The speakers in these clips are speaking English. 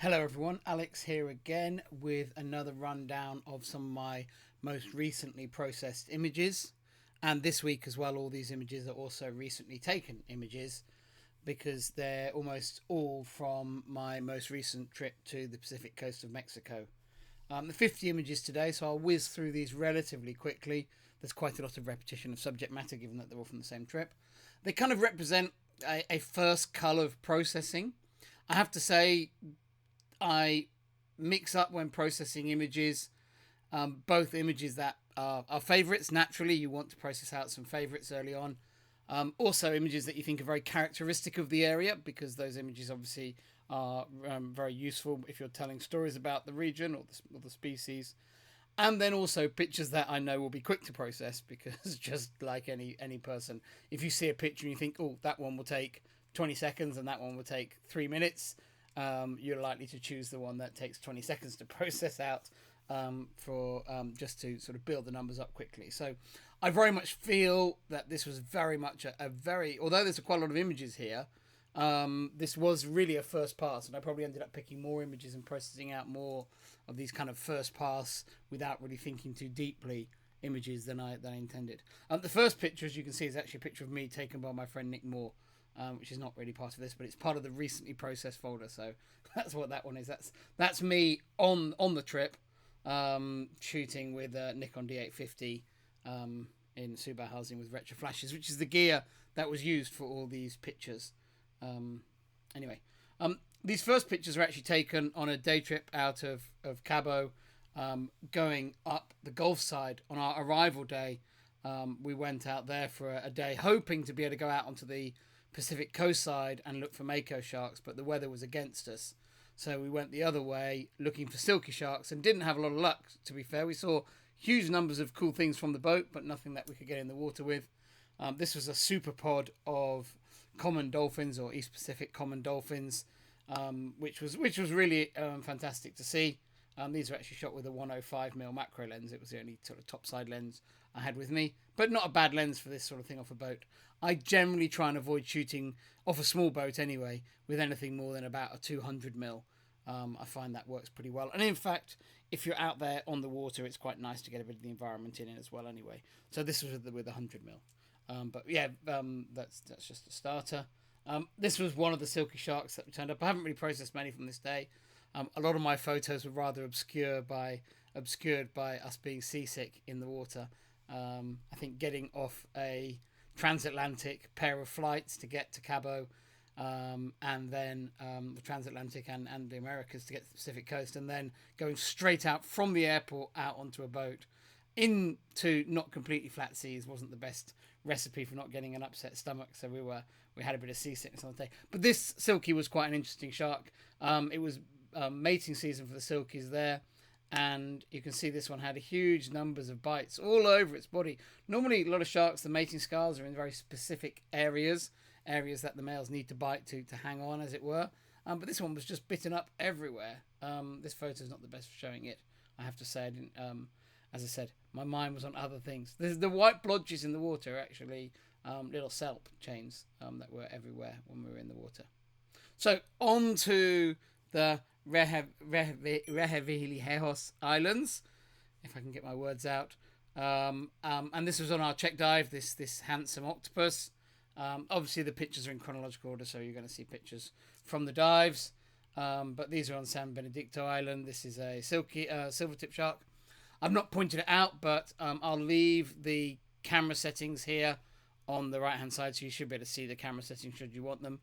Hello everyone, Alex here again with another rundown of some of my most recently processed images. And this week as well, all these images are also recently taken images because they're almost all from my most recent trip to the Pacific coast of Mexico. The 50 images today, so I'll whiz through these relatively quickly. There's quite a lot of repetition of subject matter given that they're all from the same trip. They kind of represent a first cull of processing. I have to say, I mix up when processing images, both images that are favourites. Naturally, you want to process out some favourites early on. Also, images that you think are very characteristic of the area, because those images obviously are very useful if you're telling stories about the region or the species. And then also pictures that I know will be quick to process, because just like any person, if you see a picture and you think, oh, that one will take 20 seconds and that one will take 3 minutes, you're likely to choose the one that takes 20 seconds to process out, for just to sort of build the numbers up quickly. So I very much feel that this was very much a very, although there's quite a lot of images here, this was really a first pass, and I probably ended up picking more images and processing out more of these kind of first pass without really thinking too deeply images than I intended. The first picture, as you can see, is actually a picture of me taken by my friend Nick Moore, which is not really part of this, but it's part of the recently processed folder. So that's what that one is. That's me on the trip, shooting with Nikon D850 in Suba housing with retro flashes, which is the gear that was used for all these pictures. Anyway, these first pictures were actually taken on a day trip out of Cabo, going up the Gulf side. On our arrival day, we went out there for a day, hoping to be able to go out onto the Pacific coast side and look for mako sharks, but the weather was against us. So we went the other way looking for silky sharks and didn't have a lot of luck, to be fair. We saw huge numbers of cool things from the boat, but nothing that we could get in the water with. This was a super pod of common dolphins, or East Pacific common dolphins, which was really fantastic to see. These were actually shot with a 105mm macro lens. It was the only sort of topside lens I had with me, but not a bad lens for this sort of thing off a boat. I generally try and avoid shooting off a small boat anyway with anything more than about a 200mm. I find that works pretty well. And in fact, if you're out there on the water, it's quite nice to get a bit of the environment in it as well anyway. So this was with 100mm. But yeah, that's just a starter. This was one of the silky sharks that turned up. I haven't really processed many from this day. A lot of my photos were rather obscured by us being seasick in the water. I think getting off a transatlantic pair of flights to get to Cabo, and then the transatlantic and the Americas to get to the Pacific coast, and then going straight out from the airport out onto a boat into not completely flat seas wasn't the best recipe for not getting an upset stomach. So we had a bit of seasickness on the day. But this silky was quite an interesting shark. It was mating season for the silkies there, and you can see this one had huge numbers of bites all over its body. Normally, a lot of sharks, the mating scars are in very specific areas that the males need to bite to hang on, as it were. But this one was just bitten up everywhere. This photo is not the best for showing it, I have to say. I didn't, as I said, my mind was on other things. The white blotches in the water are actually little kelp chains that were everywhere when we were in the water. So on to the Rehevilhejos Islands, if I can get my words out. And this was on our check dive, this handsome octopus. Obviously the pictures are in chronological order, so you're going to see pictures from the dives. But these are on San Benedicto Island. This is a silvertip shark. I've not pointed it out, but I'll leave the camera settings here on the right hand side, so you should be able to see the camera settings should you want them.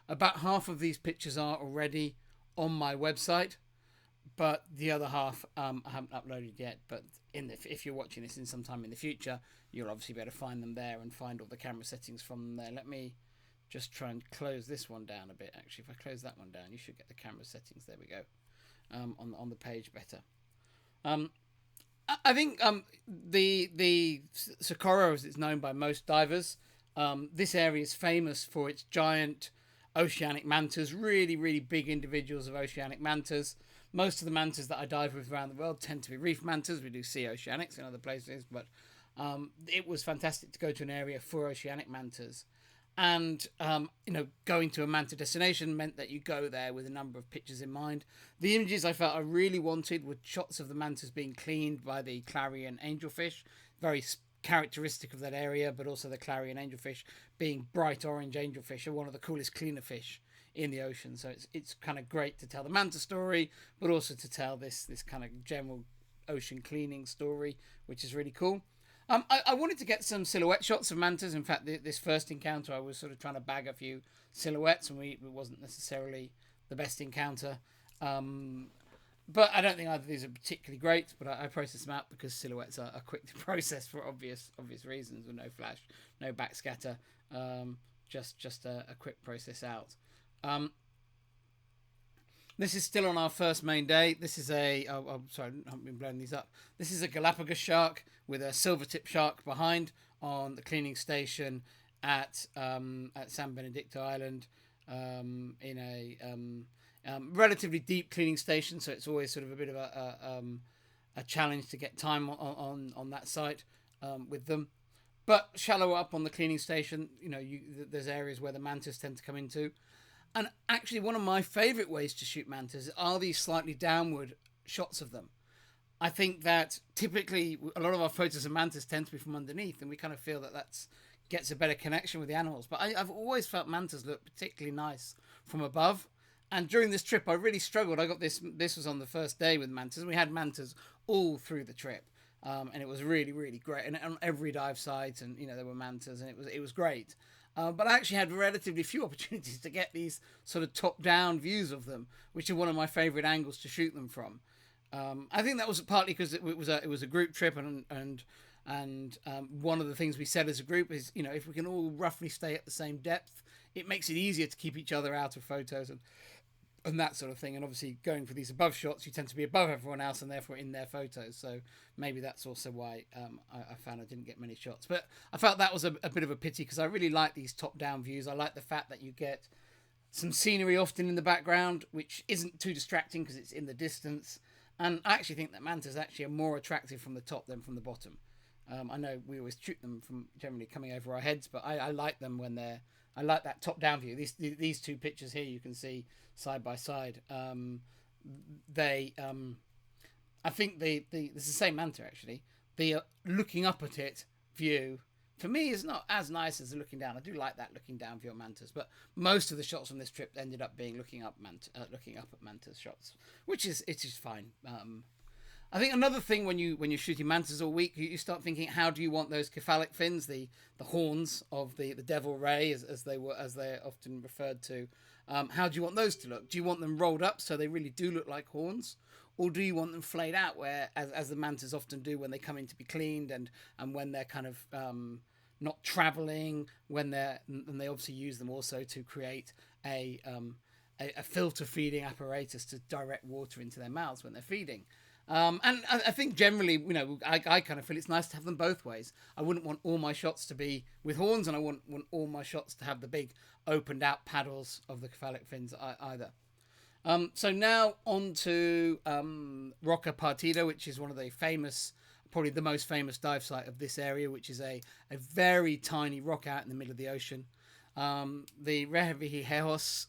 About half of these pictures are already on my website, but the other half I haven't uploaded yet. But if you're watching this in some time in the future, you'll obviously be able to find them there and find all the camera settings from them there. Let me just try and close this one down a bit. Actually, if I close that one down, you should get the camera settings. There we go, on the page better. I think the Socorro, as it's known by most divers, this area is famous for its giant oceanic mantas, really big individuals of oceanic mantas. Most of the mantas that I dive with around the world tend to be reef mantas. We do see oceanics in other places, but it was fantastic to go to an area for oceanic mantas. And going to a manta destination meant that you go there with a number of pictures in mind. The images I felt I really wanted were shots of the mantas being cleaned by the clarion angelfish, very characteristic of that area, but also the clarion angelfish being bright orange angelfish are one of the coolest cleaner fish in the ocean. So it's kind of great to tell the manta story, but also to tell this kind of general ocean cleaning story, which is really cool. I wanted to get some silhouette shots of mantas. In fact, this first encounter, I was sort of trying to bag a few silhouettes, and it wasn't necessarily the best encounter. But I don't think either of these are particularly great. But I processed them out because silhouettes are quick to process for obvious reasons, with no flash, no backscatter, just a quick process out. This is still on our first main day. This is sorry, I haven't been blowing these up. This is a Galapagos shark with a Silvertip shark behind on the cleaning station at San Benedicto Island, in a relatively deep cleaning station. So it's always sort of a bit of a challenge to get time on that site with them. But shallow up on the cleaning station, there's areas where the mantas tend to come into. And actually, one of my favourite ways to shoot mantas are these slightly downward shots of them. I think that typically a lot of our photos of mantas tend to be from underneath, and we kind of feel that gets a better connection with the animals. But I've always felt mantas look particularly nice from above. And during this trip, I really struggled. I got this was on the first day with mantas, and we had mantas all through the trip. And it was really, really great. And on every dive site, and there were mantas, and it was great. But I actually had relatively few opportunities to get these sort of top-down views of them, which are one of my favourite angles to shoot them from. I think that was partly because it was a group trip, and one of the things we said as a group is, if we can all roughly stay at the same depth, it makes it easier to keep each other out of photos and that sort of thing. And obviously, going for these above shots, you tend to be above everyone else and therefore in their photos. So maybe that's also why I found I didn't get many shots. But I felt that was a bit of a pity, because I really like these top-down views. I like the fact that you get some scenery often in the background, which isn't too distracting because it's in the distance. And I actually think that mantas actually are more attractive from the top than from the bottom. I know we always shoot them from generally coming over our heads, but I like them when I like that top-down view. These two pictures here you can see side by side. I think this is the same manta actually. The looking up at it view for me is not as nice as the looking down. I do like that looking down view of mantas, but most of the shots on this trip ended up being looking up at mantas shots, which is fine. I think another thing when you're shooting mantas all week, you start thinking, how do you want those cephalic fins, the horns of the devil ray, as they're often referred to? How do you want those to look? Do you want them rolled up so they really do look like horns, or do you want them flayed out, where as the mantas often do when they come in to be cleaned and when they're kind of not traveling, and they obviously use them also to create a filter feeding apparatus to direct water into their mouths when they're feeding. And I think generally, I kind of feel it's nice to have them both ways. I wouldn't want all my shots to be with horns, and I wouldn't want all my shots to have the big opened out paddles of the cephalic fins either. So now on to Roca Partida, which is one of the famous, probably the most famous dive site of this area, which is a very tiny rock out in the middle of the ocean. The Revillagigedos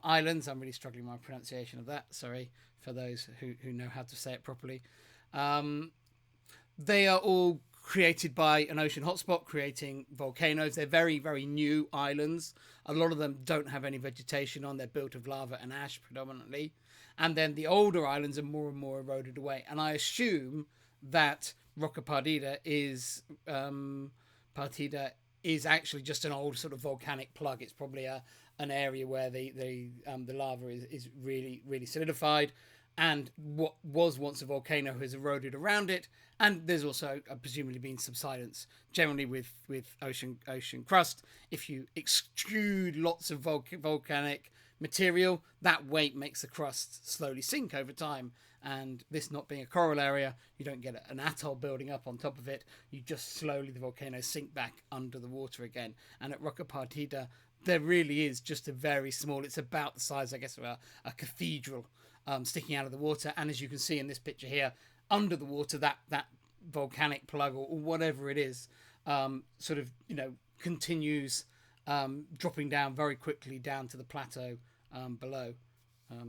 Islands. I'm really struggling with my pronunciation of that. Sorry for those who know how to say it properly. They are all created by an ocean hotspot creating volcanoes. They're very, very new islands. A lot of them don't have any vegetation on. They're built of lava and ash predominantly. And then the older islands are more and more eroded away. And I assume that Roca Partida is actually just an old sort of volcanic plug. It's probably an area where the lava is really, really solidified, and what was once a volcano has eroded around it. And there's also presumably been subsidence. Generally with ocean crust, if you extrude lots of volcanic material, that weight makes the crust slowly sink over time. And this not being a coral area, you don't get an atoll building up on top of it. You just slowly, the volcanoes sink back under the water again. And at Roca Partida, there really is just a very small, it's about the size, I guess, of a cathedral sticking out of the water. And as you can see in this picture here, under the water, that volcanic plug or whatever it is, sort of, continues dropping down very quickly down to the plateau below.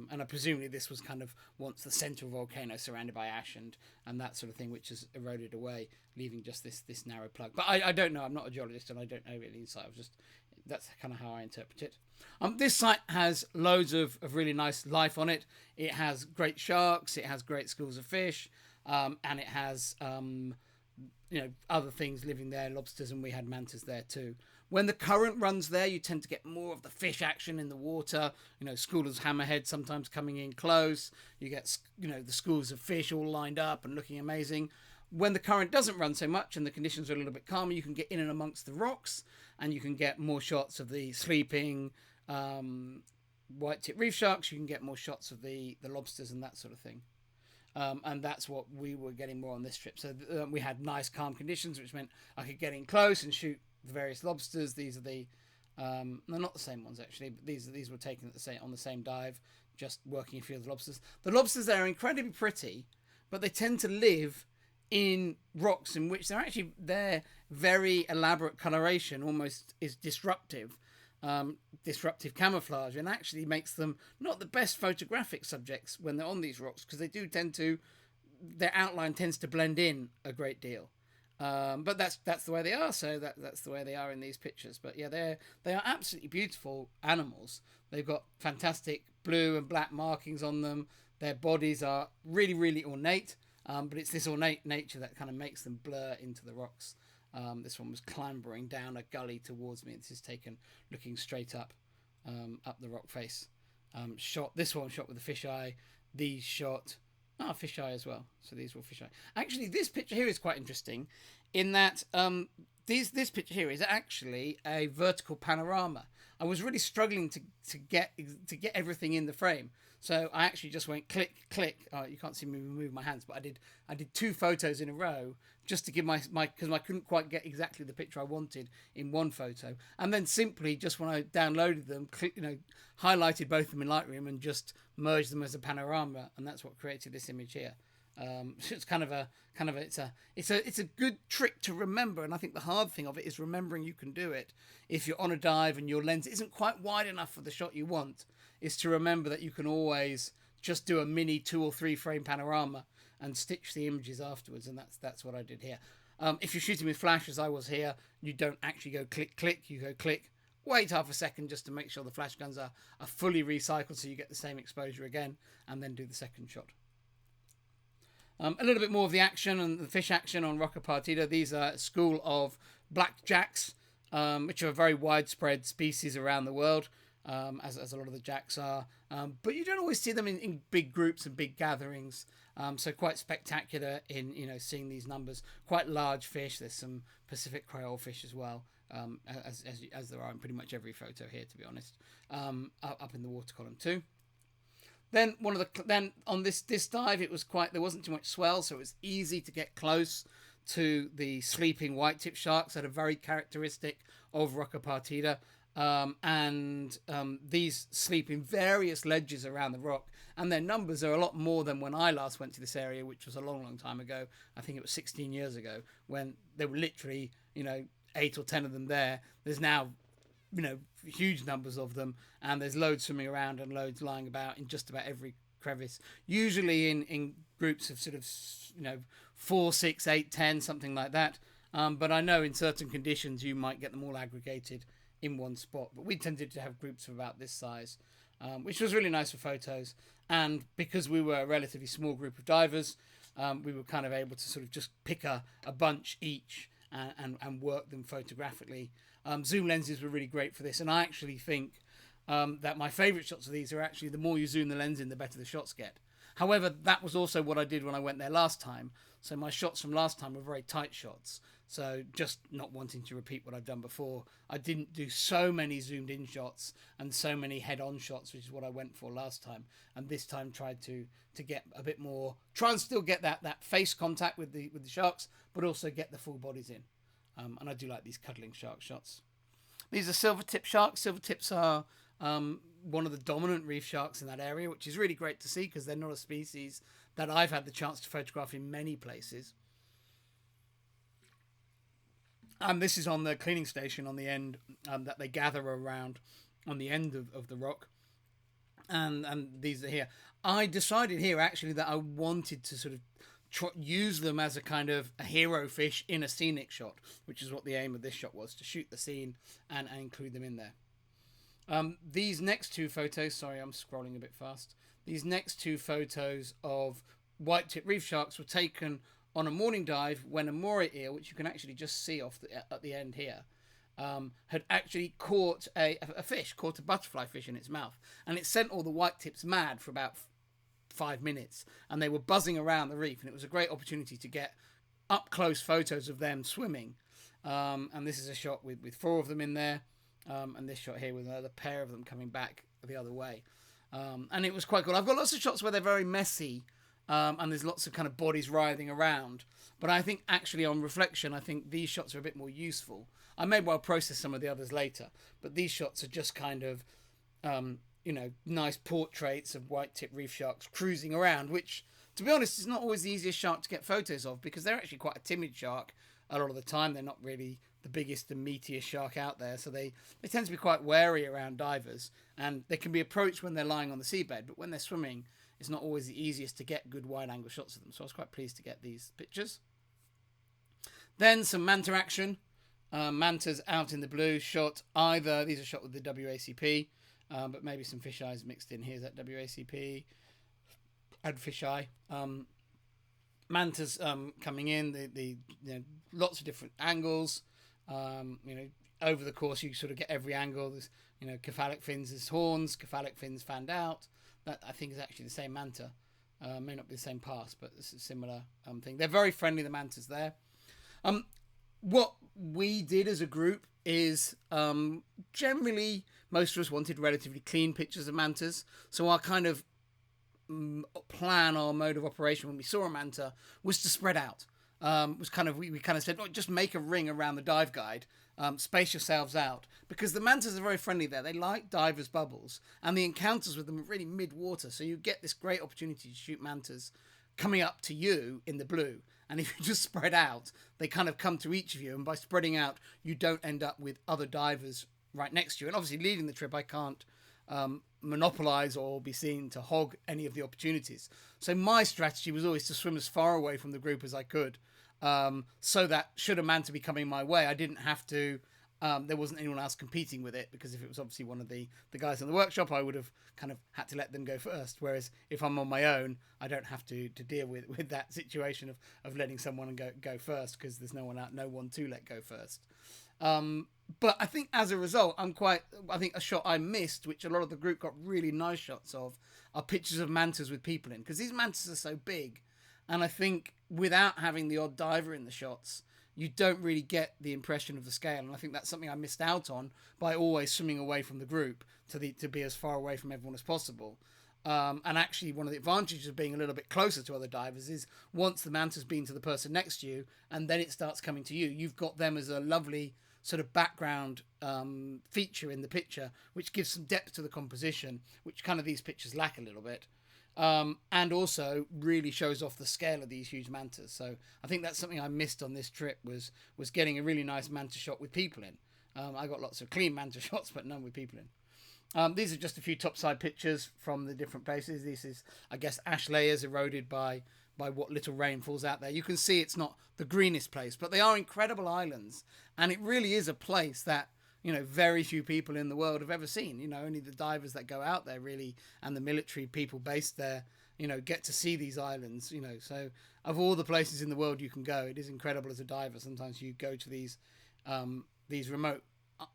And presumably this was kind of once the centre of a volcano surrounded by ash and that sort of thing, which has eroded away, leaving just this narrow plug. But I don't know. I'm not a geologist and I don't know really insight. That's kind of how I interpret it. This site has loads of really nice life on it. It has great sharks. It has great schools of fish. And it has other things living there, lobsters, and we had mantas there too. When the current runs there, you tend to get more of the fish action in the water. Schools of hammerhead sometimes coming in close. You get, the schools of fish all lined up and looking amazing. When the current doesn't run so much and the conditions are a little bit calmer, you can get in and amongst the rocks and you can get more shots of the sleeping white-tip reef sharks. You can get more shots of the lobsters and that sort of thing. And that's what we were getting more on this trip. So we had nice calm conditions, which meant I could get in close and shoot the various lobsters. These are the they're not the same ones actually, but these were taken on the same dive, just working a field of lobsters. The lobsters there are incredibly pretty, but they tend to live in rocks in which their very elaborate coloration almost is disruptive camouflage, and actually makes them not the best photographic subjects when they're on these rocks, because their outline tends to blend in a great deal. But that's the way they are. So that's the way they are in these pictures. But yeah, they are absolutely beautiful animals. They've got fantastic blue and black markings on them. Their bodies are really, really ornate. But it's this ornate nature that kind of makes them blur into the rocks. This one was clambering down a gully towards me. This is taken looking straight up the rock face. This one shot with the fisheye. These shot fisheye as well. So these were fisheye. Actually, this picture here is quite interesting in that this picture here is actually a vertical panorama. I was really struggling to get everything in the frame. So I actually just went click, click. You can't see me move my hands, but I did 2 photos in a row just to give because I couldn't quite get exactly the picture I wanted in one photo. And then simply just when I downloaded them, highlighted both of them in Lightroom and just merged them as a panorama, and that's what created this image here. It's it's a good trick to remember, and I think the hard thing of it is remembering you can do it if you're on a dive and your lens isn't quite wide enough for the shot you want. Is to remember that you can always just do a mini 2 or 3 frame panorama and stitch the images afterwards, and that's what I did here. If you're shooting with flash, as I was here, you don't actually go click click. You go click, wait half a second just to make sure the flash guns are fully recycled, so you get the same exposure again, and then do the second shot. A little bit more of the action and the fish action on Roca Partida. These are a school of blackjacks, which are a very widespread species around the world. As a lot of the jacks are, but you don't always see them in big groups and big gatherings, so quite spectacular in seeing these numbers. Quite large fish. There's some Pacific Creole fish as well, as there are in pretty much every photo here, to be honest, up in the water column too. Then on this dive, there wasn't too much swell, so it was easy to get close to the sleeping white-tip sharks that are very characteristic of Roca Partida. These sleep in various ledges around the rock, and their numbers are a lot more than when I last went to this area, which was a long time ago. I think it was 16 years ago, when there were literally 8 or 10 of them there. There's now huge numbers of them, and there's loads swimming around and loads lying about in just about every crevice, usually in groups of sort of 4, 6, 8, 10, something like that. But I know in certain conditions you might get them all aggregated in one spot, but we tended to have groups of about this size, which was really nice for photos. And because we were a relatively small group of divers, we were kind of able to sort of just pick a bunch each and work them photographically. Zoom lenses were really great for this, and I actually think that my favourite shots of these are actually the more you zoom the lens in, the better the shots get. However, that was also what I did when I went there last time. So my shots from last time were very tight shots. So just not wanting to repeat what I've done before, I didn't do so many zoomed in shots and so many head-on shots, which is what I went for last time. And this time tried to get a bit more, try and still get that face contact with the sharks, but also get the full bodies in. And I do like these cuddling shark shots. These are silvertip sharks. Silvertips are one of the dominant reef sharks in that area, which is really great to see because they're not a species that I've had the chance to photograph in many places. This is on the cleaning station on the end, that they gather around on the end of the rock. And these are here. I decided here actually that I wanted to sort of use them as a kind of a hero fish in a scenic shot, which is what the aim of this shot was, to shoot the scene and include them in there. These next two photos, sorry, I'm scrolling a bit fast. These next two photos of white-tip reef sharks were taken on a morning dive when a moray eel, which you can actually just see off at the end here, had actually caught a fish, caught a butterfly fish in its mouth, and it sent all the white tips mad for about 5 minutes, and they were buzzing around the reef, and it was a great opportunity to get up close photos of them swimming. And this is a shot with 4 of them in there, and this shot here with another pair of them coming back the other way, and it was quite cool. I've got lots of shots where they're very messy, and there's lots of kind of bodies writhing around, but I think actually on reflection, I think these shots are a bit more useful. I may well process some of the others later, but these shots are just kind of nice portraits of white-tip reef sharks cruising around, which, to be honest, is not always the easiest shark to get photos of, because they're actually quite a timid shark a lot of the time. They're not really the biggest and meatiest shark out there, so they tend to be quite wary around divers, and they can be approached when they're lying on the seabed, but when they're swimming, it's not always the easiest to get good wide-angle shots of them, so I was quite pleased to get these pictures. Then some manta action. Mantas out in the blue, shot either, these are shot with the WACP, but maybe some fisheyes mixed in. Here's that WACP and fisheye. Mantas coming in, the lots of different angles. Over the course you sort of get every angle. There's cephalic fins as horns, cephalic fins fanned out. That I think is actually the same manta. May not be the same pass, but it's a similar thing. They're very friendly, the mantas there. What we did as a group is generally most of us wanted relatively clean pictures of mantas. So our kind of plan, our mode of operation when we saw a manta was to spread out. We kind of said, just make a ring around the dive guide, space yourselves out, because the mantas are very friendly there. They like divers' bubbles, and the encounters with them are really mid-water. So you get this great opportunity to shoot mantas coming up to you in the blue. And if you just spread out, they kind of come to each of you. And by spreading out, you don't end up with other divers right next to you. And obviously, leading the trip, I can't monopolise or be seen to hog any of the opportunities. So my strategy was always to swim as far away from the group as I could, so that should a manta be coming my way, I didn't have to... there wasn't anyone else competing with it, because if it was obviously one of the guys in the workshop, I would have kind of had to let them go first. Whereas if I'm on my own, I don't have to deal with that situation of letting someone go first, because there's no one to let go first. But I think as a result, I think a shot I missed, which a lot of the group got really nice shots of, are pictures of mantas with people in, because these mantas are so big, and I think without having the odd diver in the shots, you don't really get the impression of the scale. And I think that's something I missed out on by always swimming away from the group to be as far away from everyone as possible. And actually, one of the advantages of being a little bit closer to other divers is once the manta's been to the person next to you, and then it starts coming to you, you've got them as a lovely sort of background feature in the picture, which gives some depth to the composition, which kind of these pictures lack a little bit. And also really shows off the scale of these huge mantas. So I think that's something I missed on this trip, was getting a really nice manta shot with people in. I got lots of clean manta shots, but none with people in. These are just a few topside pictures from the different places. This is, I guess, ash layers eroded by what little rain falls out there. You can see it's not the greenest place, but they are incredible islands, and it really is a place that very few people in the world have ever seen. Only the divers that go out there really, and the military people based there, get to see these islands. So of all the places in the world you can go, it is incredible as a diver. Sometimes you go to these remote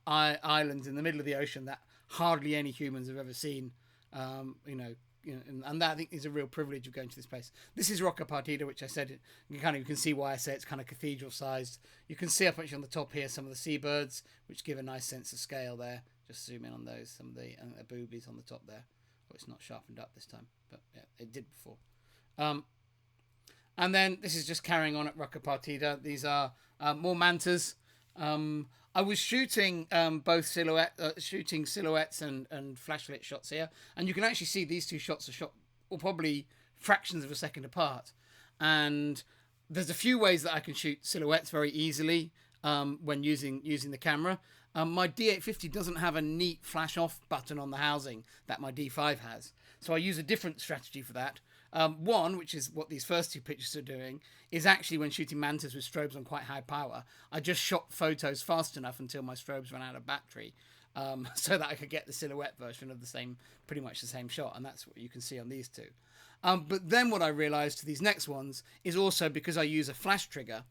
islands in the middle of the ocean that hardly any humans have ever seen. And that I think is a real privilege of going to this place. This is Rocca Partida, which I said, you can see why I say it's kind of cathedral sized. You can see up actually on the top here some of the seabirds, which give a nice sense of scale there. Just zoom in on those, some of the boobies on the top there. Oh, it's not sharpened up this time, but yeah, it did before. And then this is just carrying on at Rocca Partida. These are more mantas. I was shooting both silhouettes and flashlit shots here, and you can actually see these two shots are shot probably fractions of a second apart. And there's a few ways that I can shoot silhouettes very easily. when using the camera. My D850 doesn't have a neat flash off button on the housing that my D5 has, so I use a different strategy for that. One, which is what these first two pictures are doing, is actually when shooting mantas with strobes on quite high power, I just shot photos fast enough until my strobes ran out of battery, so that I could get the silhouette version of pretty much the same shot, and that's what you can see on these two. But then what I realized to these next ones is also because I use a flash trigger,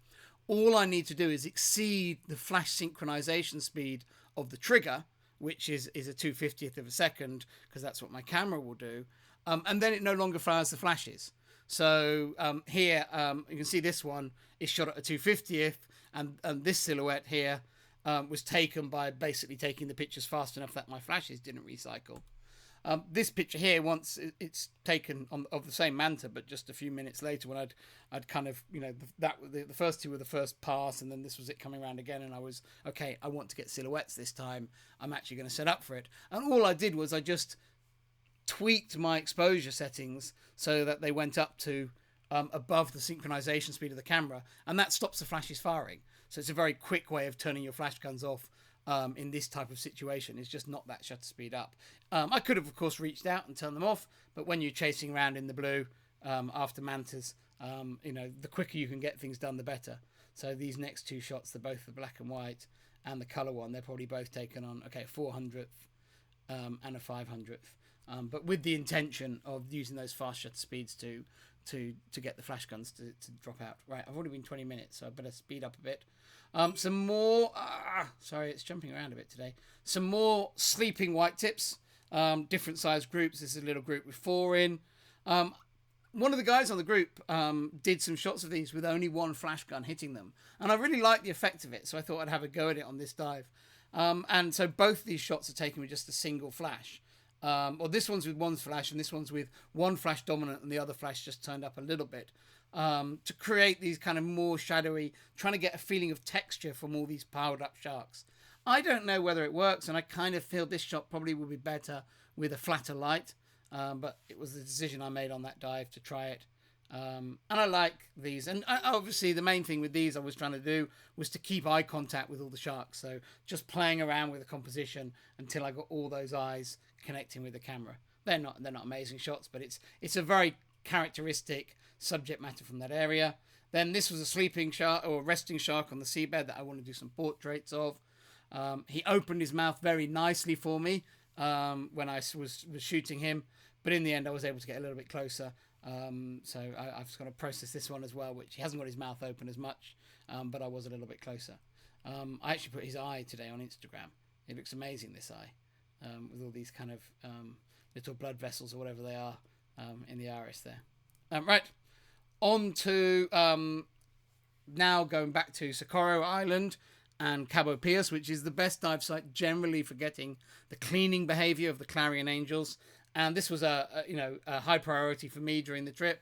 all I need to do is exceed the flash synchronization speed of the trigger, which is a 2/50th of a second, because that's what my camera will do. And then it no longer fires the flashes. So here, you can see this one is shot at a 2/50th, and this silhouette here was taken by basically taking the pictures fast enough that my flashes didn't recycle. This picture here, once it's taken of the same manta, but just a few minutes later, when I'd kind of, the first two were the first pass, and then this was it coming around again, and I was, okay, I want to get silhouettes this time. I'm actually going to set up for it. And all I did was I just tweaked my exposure settings so that they went up to above the synchronization speed of the camera, and that stops the flashes firing. So it's a very quick way of turning your flash guns off. In this type of situation, is just not that shutter speed up. I could have, of course, reached out and turned them off, but when you're chasing around in the blue after mantas, the quicker you can get things done, the better. So these next two shots, they're both the black and white and the color one. They're probably both taken on, okay, 400th and a 500th, but with the intention of using those fast shutter speeds to get the flash guns to drop out. Right, I've already been 20 minutes, so I better speed up a bit. Some more, sorry, it's jumping around a bit today. Some more sleeping white tips, different size groups. This is a little group with 4 in. One of the guys on the group did some shots of these with only one flash gun hitting them, and I really liked the effect of it, so I thought I'd have a go at it on this dive. And so both these shots are taken with just a single flash. Or this one's with one flash, and this one's with one flash dominant and the other flash just turned up a little bit, to create these kind of more shadowy, trying to get a feeling of texture from all these piled up sharks. I don't know whether it works, and I kind of feel this shot probably would be better with a flatter light, but it was the decision I made on that dive to try it. And I like these, and obviously the main thing with these I was trying to do was to keep eye contact with all the sharks, so just playing around with the composition until I got all those eyes connecting with the camera. They're not amazing shots, but it's a very characteristic subject matter from that area. Then this was a sleeping shark or resting shark on the seabed that I want to do some portraits of. He opened his mouth very nicely for me when I was shooting him, but in the end I was able to get a little bit closer. So I've just got to process this one as well, which he hasn't got his mouth open as much, but I was a little bit closer. I actually put his eye today on Instagram. It looks amazing, this eye, with all these kind of little blood vessels or whatever they are in the iris there. Right, on to now going back to Socorro Island and Cabo Pios, which is the best dive site generally for getting the cleaning behaviour of the clarion angels. And this was a high priority for me during the trip,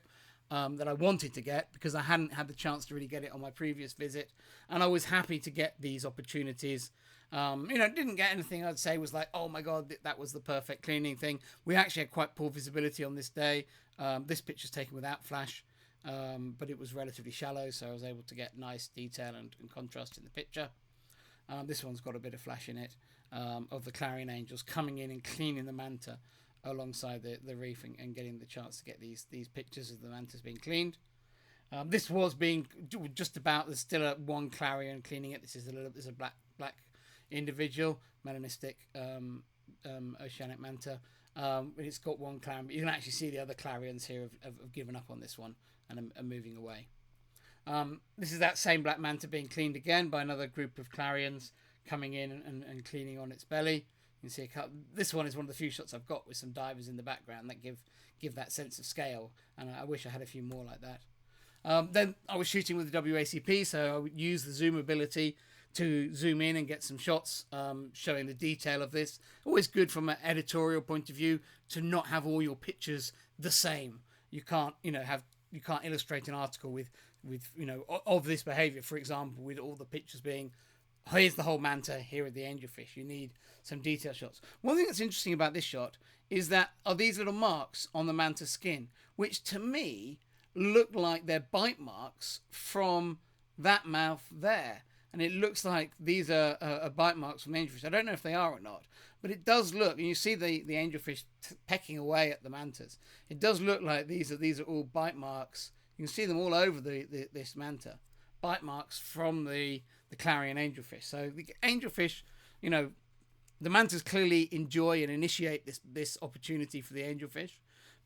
that I wanted to get because I hadn't had the chance to really get it on my previous visit, and I was happy to get these opportunities. Didn't get anything I'd say was like, oh my god, that was the perfect cleaning thing. We actually had quite poor visibility on this day. This picture's taken without flash, but it was relatively shallow, so I was able to get nice detail and contrast in the picture. This one's got a bit of flash in it, of the clarion angels coming in and cleaning the manta alongside the reef, and getting the chance to get these pictures of the mantas being cleaned. This was being just about, there's still one clarion cleaning it. This is a black individual, melanistic oceanic manta. It's got one clarion, but you can actually see the other clarions here have given up on this one and are moving away. This is that same black manta being cleaned again by another group of clarions coming in and cleaning on its belly. You can see this one is one of the few shots I've got with some divers in the background that give that sense of scale, and I wish I had a few more like that. Then I was shooting with the WACP, so I would use the zoom ability to zoom in and get some shots showing the detail of this. Always good from an editorial point of view to not have all your pictures the same. You can't illustrate an article with of this behavior, for example, with all the pictures being, here's the whole manta, here are the angelfish. You need some detail shots. One thing that's interesting about this shot is that are these little marks on the manta skin, which to me look like they're bite marks from that mouth there. and it looks like these are bite marks from angelfish. I don't know if they are or not, but it does look, and you see the angelfish pecking away at the mantas. It does look like these are all bite marks. You can see them all over this manta, bite marks from the clarion angelfish. So the angelfish, you know, the mantas clearly enjoy and initiate this opportunity for the angelfish.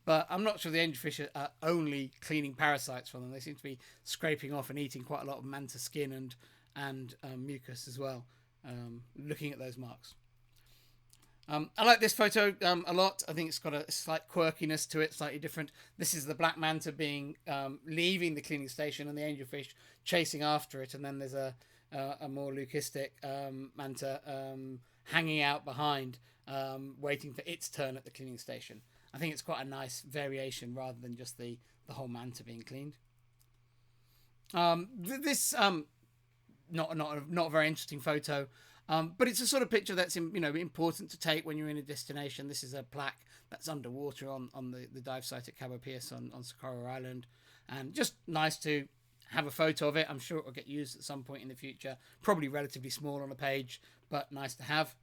But I'm not sure the angelfish are only cleaning parasites from them. They seem to be scraping off and eating quite a lot of manta skin and mucus as well, looking at those marks. I like this photo a lot. I think it's got a slight quirkiness to it, slightly different. This is the black manta leaving the cleaning station and the angelfish chasing after it. And then there's a more leucistic manta hanging out behind, waiting for its turn at the cleaning station. I think it's quite a nice variation rather than just the whole manta being cleaned. This not a very interesting photo, but it's a sort of picture that's important to take when you're in a destination. This is a plaque that's underwater on the dive site at Cabo Pierce on Socorro Island, and just nice to have a photo of it. I'm sure it will get used at some point in the future. Probably relatively small on a page, but nice to have.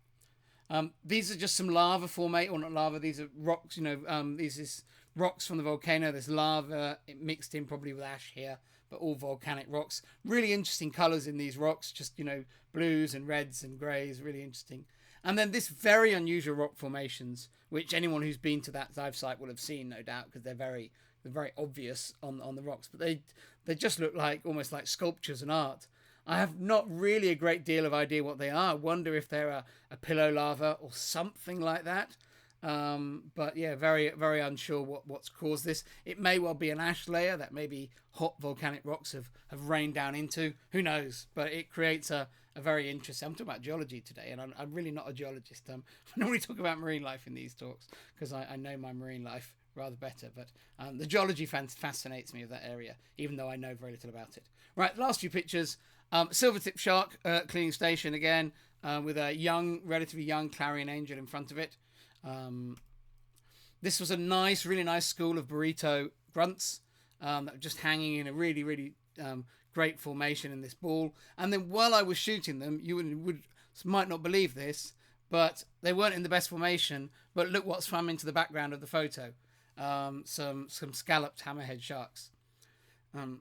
These are just some lava formation, or not lava, these are rocks, these is rocks from the volcano. There's lava mixed in probably with ash here, but all volcanic rocks. Really interesting colours in these rocks, just, blues and reds and greys, really interesting. And then this very unusual rock formations, which anyone who's been to that dive site will have seen, no doubt, because they're very obvious on the rocks, but they just look like almost like sculptures and art. I have not really a great deal of idea what they are. I wonder if they're a pillow lava or something like that. But yeah, very, very unsure what's caused this. It may well be an ash layer that maybe hot volcanic rocks have rained down into. Who knows? But it creates a very interesting... I'm talking about geology today, and I'm really not a geologist. I normally talk about marine life in these talks because I know my marine life rather better. But the geology fascinates me of that area, even though I know very little about it. Right, last few pictures. Silvertip shark cleaning station again, with a relatively young clarion angel in front of it. This was a really nice school of burrito grunts that were just hanging in a really, really great formation in this ball. And then while I was shooting them, you might not believe this, but they weren't in the best formation. But look what's swam into the background of the photo. Some scalloped hammerhead sharks.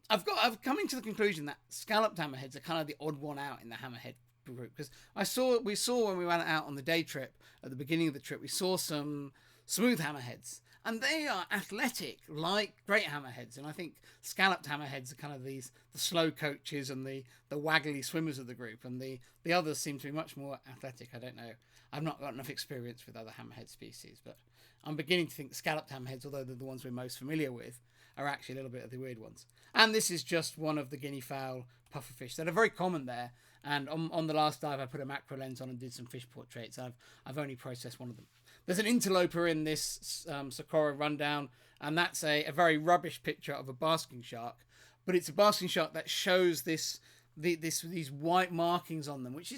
I've come into the conclusion that scalloped hammerheads are kind of the odd one out in the hammerhead group, because we saw when we went out on the day trip at the beginning of the trip, we saw some smooth hammerheads, and they are athletic like great hammerheads, and I think scalloped hammerheads are kind of the slow coaches and the waggly swimmers of the group, and the others seem to be much more athletic. I don't know. I've not got enough experience with other hammerhead species, but I'm beginning to think scalloped hammerheads, although they're the ones we're most familiar with, are actually a little bit of the weird ones. And this is just one of the guinea fowl pufferfish that are very common there. And on the last dive, I put a macro lens on and did some fish portraits. I've only processed one of them. There's an interloper in this Socorro rundown, and that's a very rubbish picture of a basking shark. But it's a basking shark that shows these white markings on them, which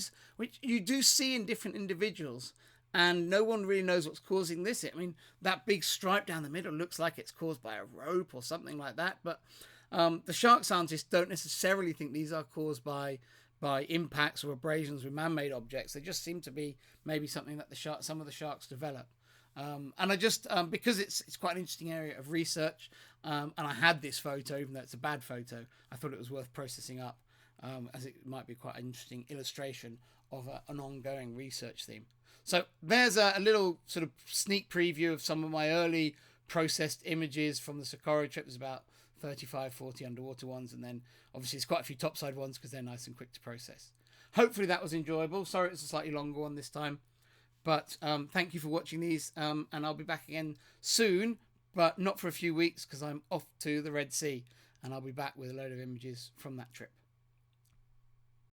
you do see in different individuals. And no one really knows what's causing this. I mean, that big stripe down the middle looks like it's caused by a rope or something like that. But the shark scientists don't necessarily think these are caused by impacts or abrasions with man-made objects. They just seem to be maybe something that some of the sharks develop. And I just, because it's quite an interesting area of research, and I had this photo, even though it's a bad photo, I thought it was worth processing up, as it might be quite an interesting illustration of an ongoing research theme. So there's a little sort of sneak preview of some of my early processed images from the Socorro trip. There's about 35, 40 underwater ones, and then obviously there's quite a few topside ones because they're nice and quick to process. Hopefully that was enjoyable. Sorry it's a slightly longer one this time, but thank you for watching these, and I'll be back again soon, but not for a few weeks because I'm off to the Red Sea, and I'll be back with a load of images from that trip.